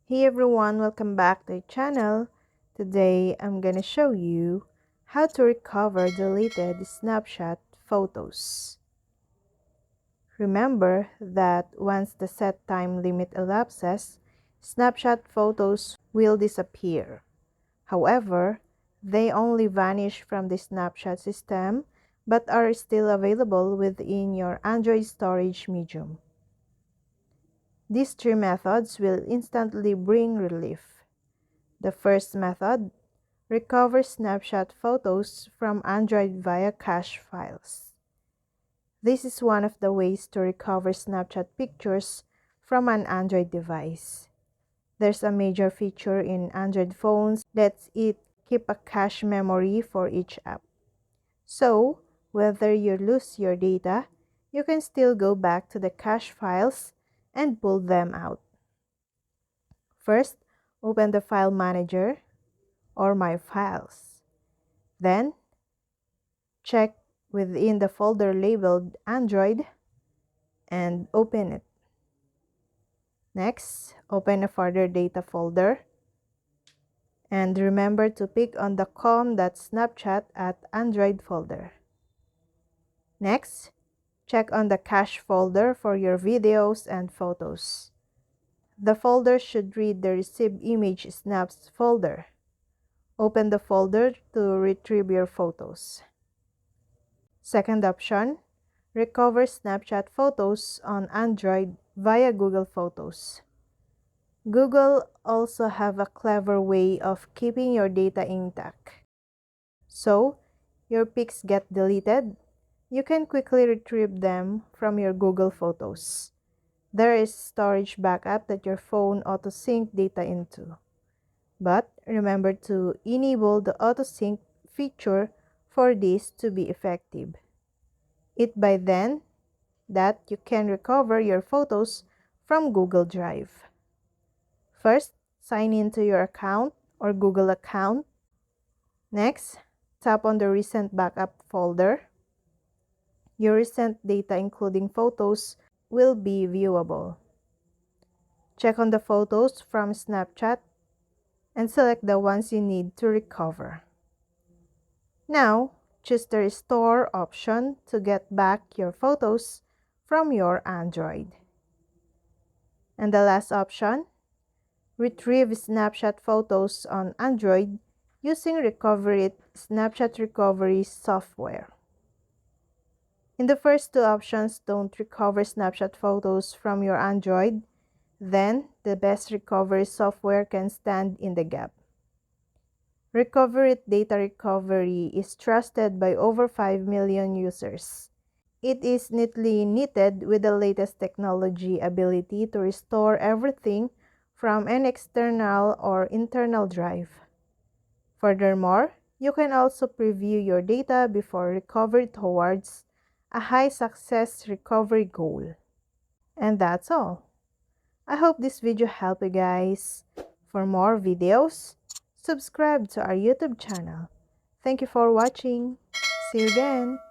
Hey everyone, welcome back to the channel. Today I'm gonna show you how to recover deleted snapshot photos. Remember that once the set time limit elapses, snapshot photos will disappear. However, they only vanish from the snapshot system but are still available within your Android storage medium. These three methods will instantly bring relief. The first method recovers snapshot photos from Android via cache files. This is one of the ways to recover Snapchat pictures from an Android device. There's a major feature in Android phones that lets it keep a cache memory for each app. So, whether you lose your data, you can still go back to the cache files and pull them out. First, open the File Manager or My Files. Then, check within the folder labeled Android and open it. Next, open a further data folder and remember to pick on the com.snapchat at Android folder. Next, check on the cache folder for your videos and photos. The folder should read the Receive Image Snaps folder. Open the folder to retrieve your photos. Second option, recover Snapchat photos on Android via Google Photos. Google also have a clever way of keeping your data intact. So, your pics get deleted, you can quickly retrieve them from your Google Photos. There is storage backup that your phone auto-sync data into. But remember to enable the auto-sync feature for this to be effective. It by then that you can recover your photos from Google Drive. First, sign into your account or Google account. Next, tap on the Recent Backup folder. Your recent data, including photos, will be viewable. Check on the photos from Snapchat and select the ones you need to recover. Now, choose the Restore option to get back your photos from your Android. And the last option, retrieve snapshot photos on Android using Recoverit Snapchat Recovery software. In the first two options, don't recover snapshot photos from your Android, then the best recovery software can stand in the gap. Recoverit Data Recovery is trusted by over 5 million users. It is neatly knitted with the latest technology ability to restore everything from an external or internal drive. Furthermore, you can also preview your data before recovery towards a high success recovery goal. And that's all. I hope this video helped you guys. For more videos, subscribe to our YouTube channel. Thank you for watching. See you again.